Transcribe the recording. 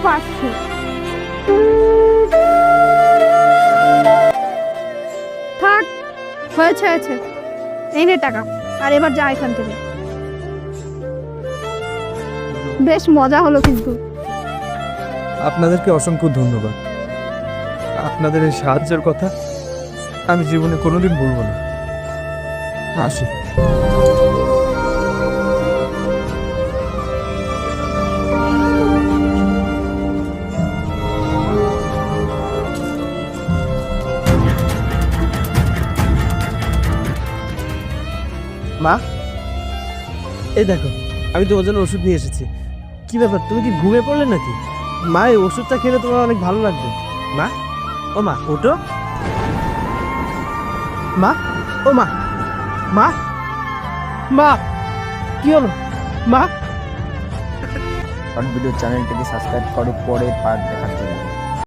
500। থাক, হয়েছে হয়েছে, এই নে টাকা, আর এবার যা এখান থেকে। বেশ মজা হলো কিন্তু। আপনাদেরকে অসংখ্য ধন্যবাদ। আপনাদের এই সাহায্যের কথা আমি জীবনে কোনোদিন ভুলবো না। আসি। মা, এই দেখো, আমি তোমার জন্য ওষুধ নিয়ে এসেছি। কি ব্যাপার, তুমি কি ঘুমিয়ে পড়লে নাকি? মা, এই ওষুধটা খেলে তোমার অনেক ভালো লাগবে। মা, ও মা, ওঠো। মা, ও মা, মা, মা, কি হলো মা? শর্ট ভিডিও চ্যানেলটিকে সাবস্ক্রাইব করো পরের পার্ট দেখার জন্য।